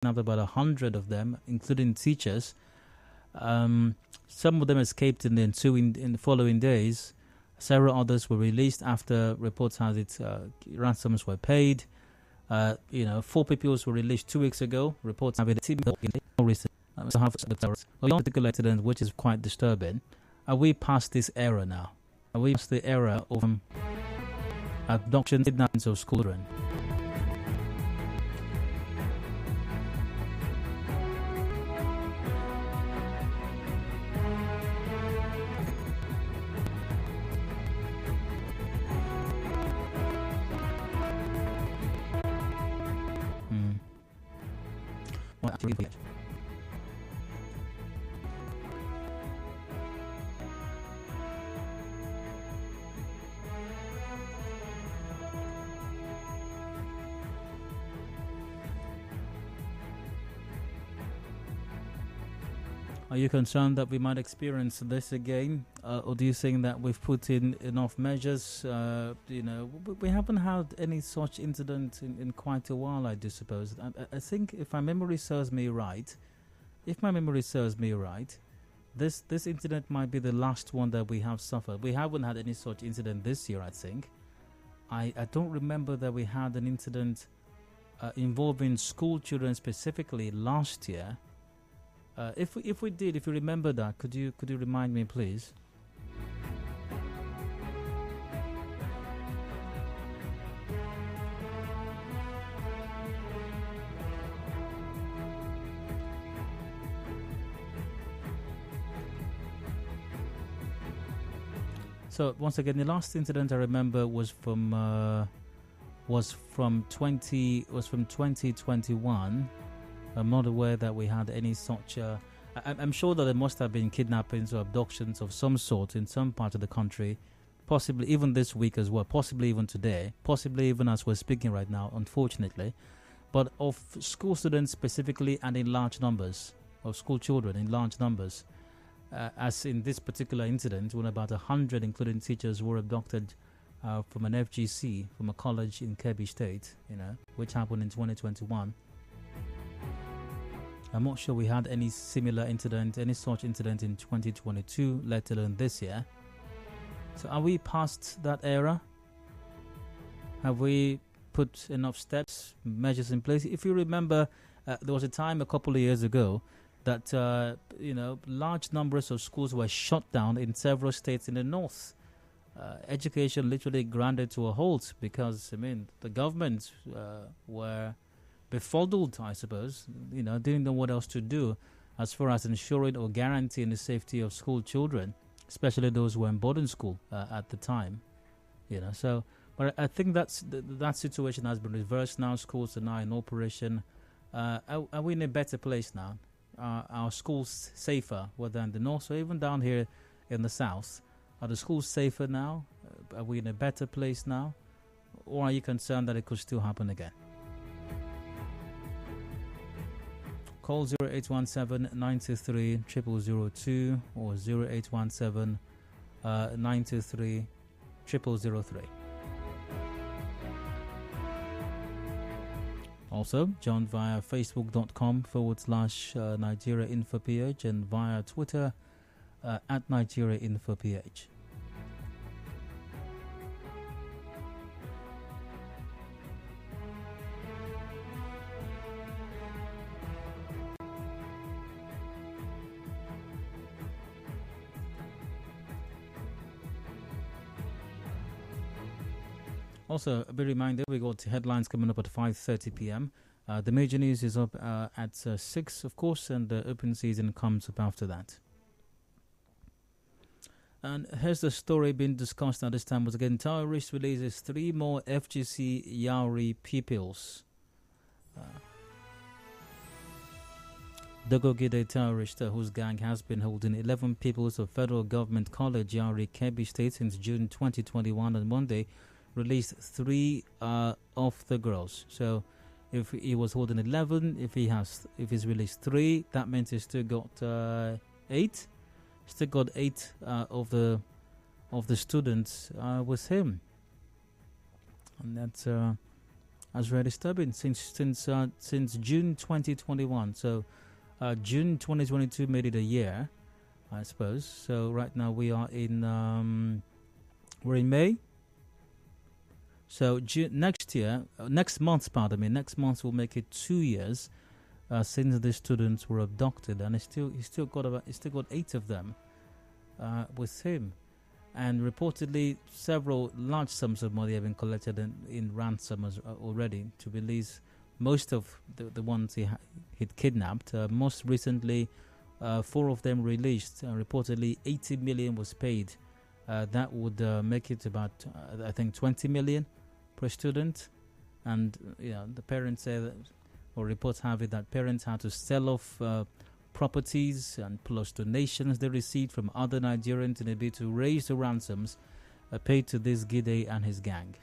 kidnapped about 100 of them, including teachers. Some of them escaped in the following days. Several others were released after reports had it ransoms were paid. 4 pupils were released 2 weeks ago. Reports have it recent. One particular incident which is quite disturbing. Are we past this era now? Are we past the era of abduction, kidnappings of school children? Are you concerned that we might experience this again, or do you think that we've put in enough measures? We haven't had any such incident in quite a while, I do suppose. I think if my memory serves me right, this incident might be the last one that we have suffered. We haven't had any such incident this year, I think. I don't remember that we had an incident involving school children specifically last year. If we did, if you remember that, could you remind me, please? So once again, the last incident I remember was from 2021. I'm not aware that we had any such. I'm sure that there must have been kidnappings or abductions of some sort in some part of the country, possibly even this week as well, possibly even today, possibly even as we're speaking right now, unfortunately. But of school students specifically, and in large numbers, of school children in large numbers, as in this particular incident, when about 100, including teachers, were abducted from an FGC, from a college in Kebbi State, which happened in 2021. I'm not sure we had any similar incident, any such incident in 2022, let alone this year. So are we past that era? Have we put enough steps, measures in place? If you remember, there was a time a couple of years ago that, large numbers of schools were shut down in several states in the north. Education literally grounded to a halt because, the government were befuddled, I suppose, didn't know what else to do as far as ensuring or guaranteeing the safety of school children, especially those who were in boarding school at the time. So, but I think that situation has been reversed now. Schools are now in operation. Are we in a better place now? Are our schools safer, whether in the north or even down here in the south? Are the schools safer now? Are we in a better place now? Or are you concerned that it could still happen again? Call 0817-923-0002 or 0817-923-0003. Also, join via facebook.com/Nigeria Info PH and via Twitter at Nigeria Info PH. Also, a big reminder, we got headlines coming up at 5:30 p.m. The major news is up at 6, of course, and the open season comes up after that. And here's the story being discussed at this time. Once again, terrorist releases 3 more FGC Yauri Pupils. Dogogide terrorist whose gang has been holding 11 pupils of Federal Government College Yauri Kebbi State since June 2021 on Monday released 3 of the girls. So if he was holding 11, if he's released 3, that means he's still got 8. Still got 8 of the students with him, and that's That's very disturbing since June 2021. So June 2022 made it a year, I suppose. So right now we're in May. So next month, next month will make it 2 years since the students were abducted, and he's still got 8 of them with him, and reportedly several large sums of money have been collected in ransom already to release most of the ones he'd kidnapped. Most recently, 4 of them released. Reportedly, 80 million was paid. That would make it about, I think, 20 million per student. And the parents say that, or reports have it that parents had to sell off properties and plus donations they received from other Nigerians in a bid to raise the ransoms paid to this Gide and his gang.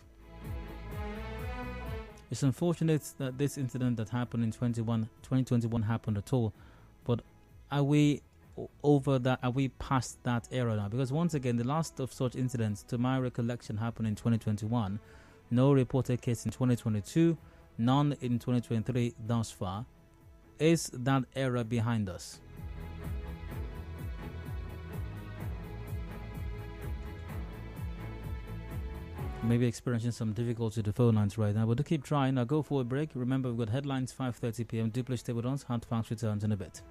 It's unfortunate that this incident that happened in 2021 happened at all, but are we over that? Are we past that era now? Because once again, the last of such incidents, to my recollection, happened in 2021. No reported case in 2022, none in 2023 thus far. Is that era behind us? Maybe experiencing some difficulty with the phone lines right now, but do keep trying. Now go for a break. Remember, we've got headlines 5:30 p.m. Do please stay with us. Hard Facts returns in a bit.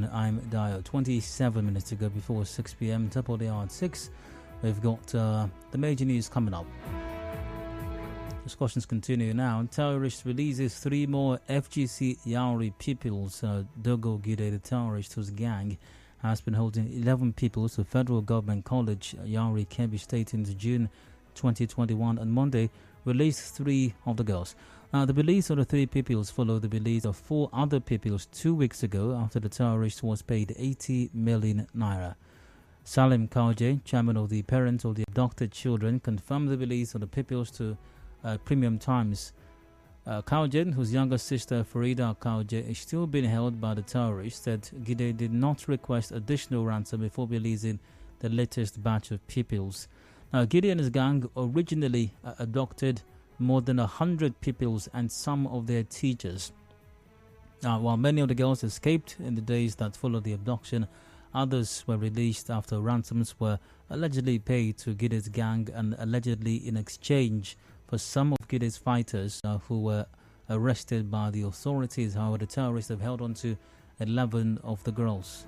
I'm Dio. 27 minutes to go before 6 p.m. Top of the hour at 6. We've got the major news coming up. Discussions continue now. Terrorist releases 3 more FGC Yauri Pupils. Dogo Gide, the terrorist whose gang has been holding 11 pupils to Federal Government College, Yauri, Kebbi State into June 2021. On Monday, released 3 of the girls. The release of the 3 pupils followed the release of 4 other pupils 2 weeks ago after the terrorist was paid 80 million naira. Salim Kauje, chairman of the parents of the abducted children, confirmed the release of the pupils to Premium Times. Kauje, whose younger sister Farida Kauje is still being held by the terrorists, said Gide did not request additional ransom before releasing the latest batch of pupils. Now, Gide and his gang originally abducted more than 100 pupils and some of their teachers. While many of the girls escaped in the days that followed the abduction, others were released after ransoms were allegedly paid to Gide's gang and allegedly in exchange for some of Gide's fighters who were arrested by the authorities. However, the terrorists have held on to 11 of the girls.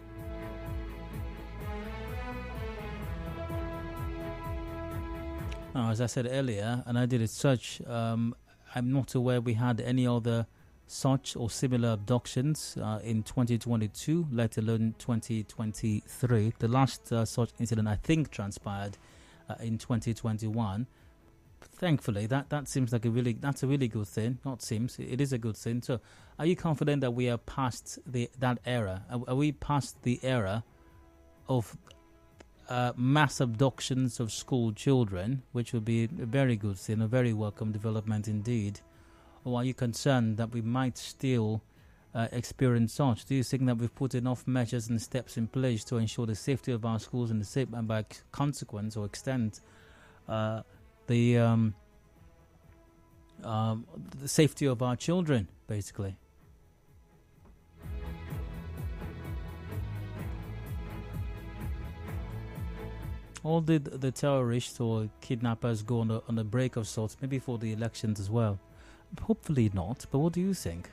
As I said earlier, and I did a search, I'm not aware we had any other such or similar abductions in 2022, let alone 2023. The last such incident, I think, transpired in 2021. Thankfully, that seems like that's a really good thing. Not seems, it is a good thing. So, are you confident that we are past that era? Are we past the era of mass abductions of school children, which would be a very good thing, a very welcome development indeed? Or are you concerned that we might still experience such? Do you think that we've put enough measures and steps in place to ensure the safety of our schools and and by consequence or extent the safety of our children, basically? Or did the terrorists or kidnappers go on a break of sorts, maybe for the elections as well? Hopefully not, but what do you think?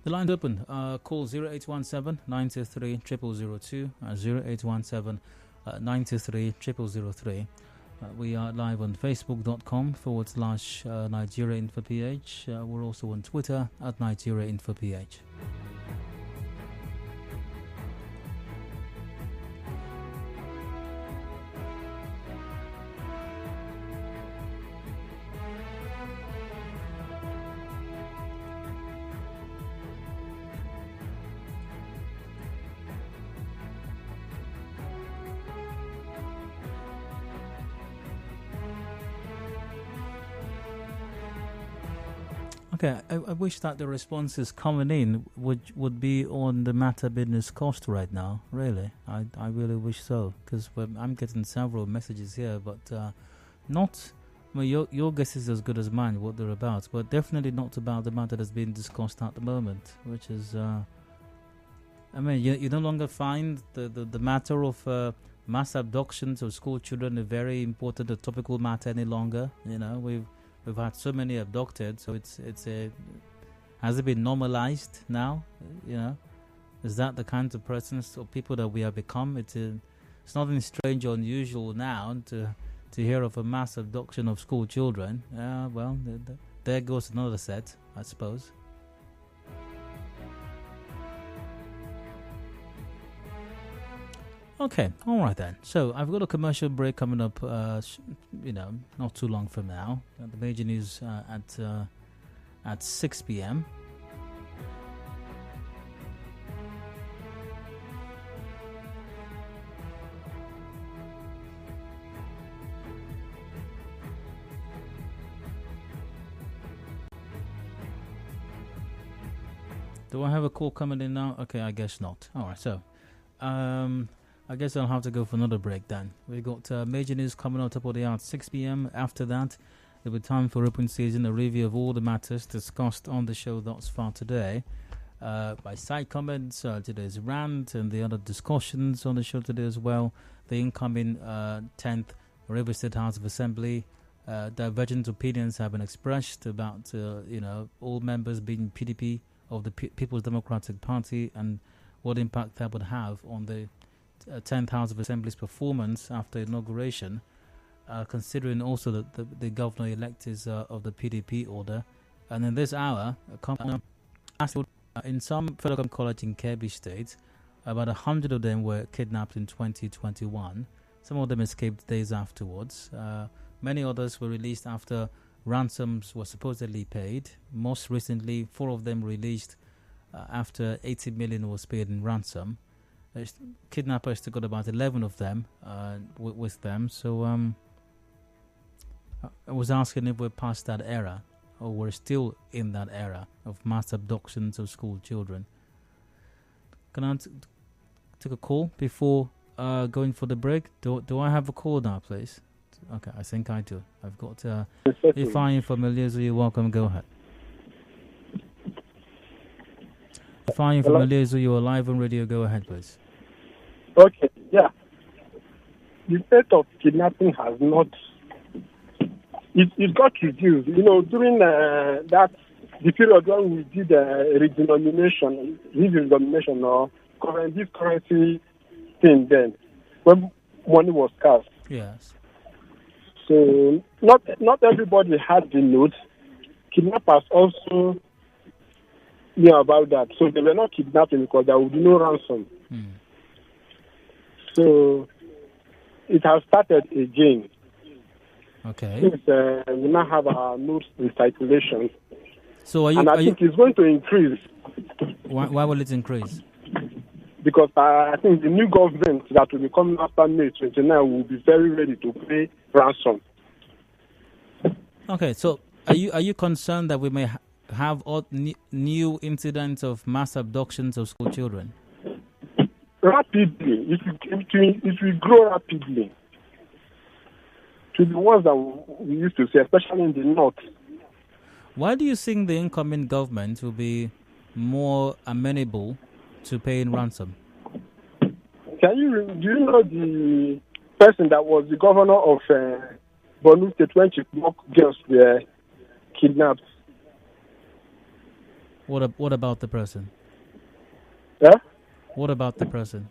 The line's open. Call 0817 923 0002, 0817 923 0003. We are live on facebook.com/Nigeria Info PH. We're also on Twitter at Nigeria Info PH. Okay, I wish that the responses coming in would be on the matter being discussed right now. Really, I really wish so, because I'm getting several messages here, but not. Well, your guess is as good as mine what they're about, but definitely not about the matter that's being discussed at the moment, which is. I mean, you no longer find the matter of mass abductions of school children a very important or topical matter any longer. You know, we've had so many abducted, so has it been normalized now? You know, is that the kind of persons or people that we have become? It's nothing strange or unusual now to hear of a mass abduction of school children. Well, there goes another set, I suppose. Okay, all right then. So I've got a commercial break coming up. Not too long from now. The major news at 6 p.m. Do I have a call coming in now? Okay, I guess not. All right, so I guess I'll have to go for another break then. We've got major news coming on top of the hour at 6 p.m. After that, it'll be time for open season, a review of all the matters discussed on the show thus far today. By side comments, today's rant, and the other discussions on the show today as well. The incoming 10th River State House of Assembly divergent opinions have been expressed about, all members being PDP of the People's Democratic Party and what impact that would have on the 10th House of Assembly's performance after inauguration, considering also that the governor-elect is of the PDP order. And in this hour, in some federal college in Kebbi State, about 100 of them were kidnapped in 2021. Some of them escaped days afterwards. Many others were released after ransoms were supposedly paid. Most recently, 4 of them released after 80 million was paid in ransom. Kidnappers took out about 11 of them with them. So I was asking if we're past that era, or we're still in that era of mass abductions of school children. Can I take a call before going for the break? Do I have a call now, please? Okay, I think I do. I've got if I'm familiar, so you're welcome. Go ahead. If I'm familiar, so you're live on radio. Go ahead, please. Okay, yeah. The rate of kidnapping has not. It got reduced. During the period when we did redenomination or this currency thing, then when money was scarce. Yes. So not everybody had the notes. Kidnappers also knew about that. So they were not kidnapping because there would be no ransom. So it has started again. Okay. Since we now have our notes in circulation. So I think it's going to increase. Why will it increase? Because I think the new government that will be coming after May 29 will be very ready to pay ransom. Okay, so are you concerned that we may have new incidents of mass abductions of school children? Rapidly, it will grow rapidly to the ones that we used to see, especially in the north. Why do you think the incoming government will be more amenable to paying ransom? Do you know the person that was the governor of Borno State when Chibok girls were kidnapped? What about the person? Yeah? What about the person?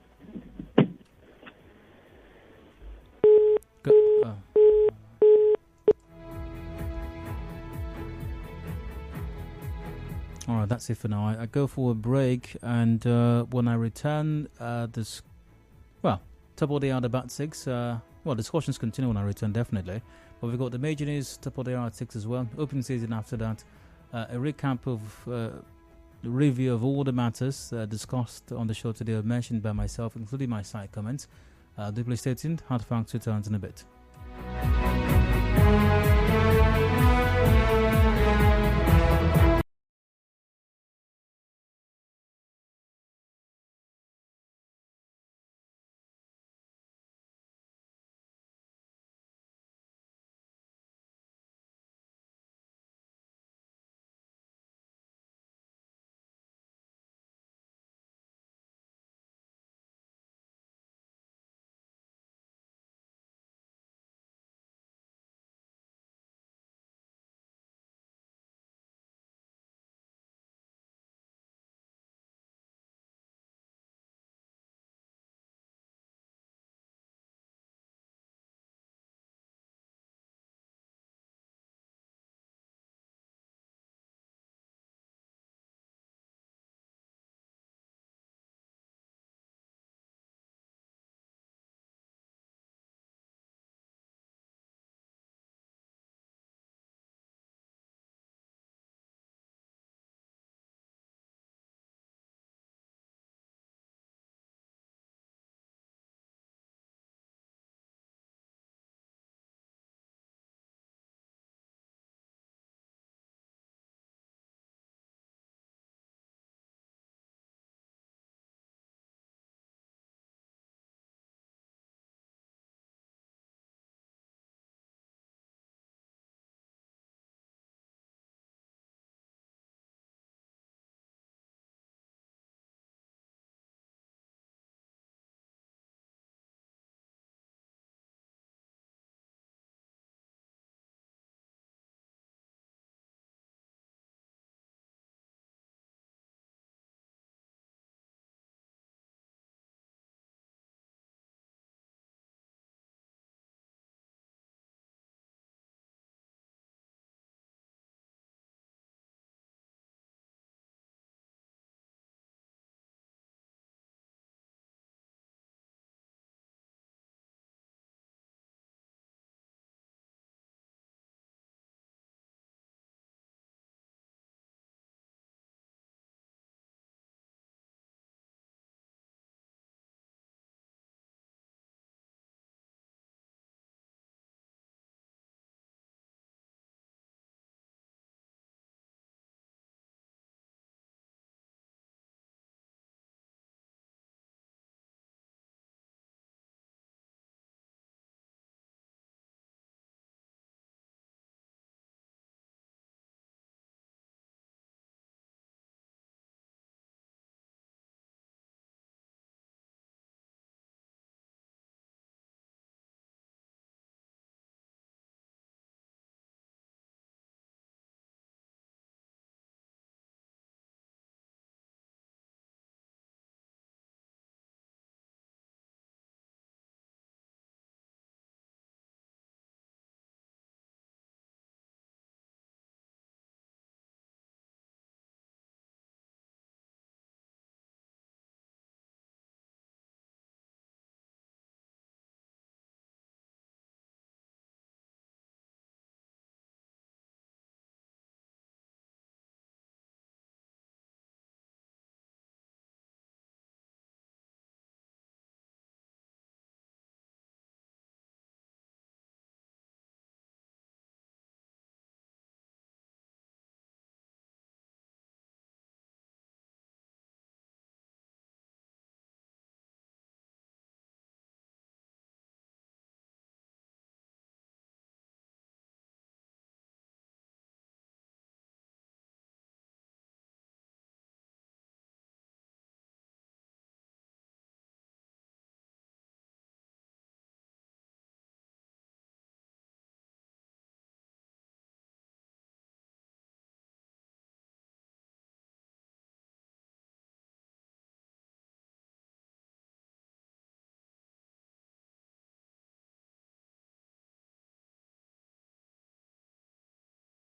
All right, that's it for now. I go for a break, and when I return, top of the hour about 6. Discussions continue when I return, definitely. But we've got the major news, top of the hour at 6 as well. Open season after that. A recap of the review of all the matters discussed on the show today, mentioned by myself, including my side comments. Do please stay tuned. Hard Facts returns in a bit.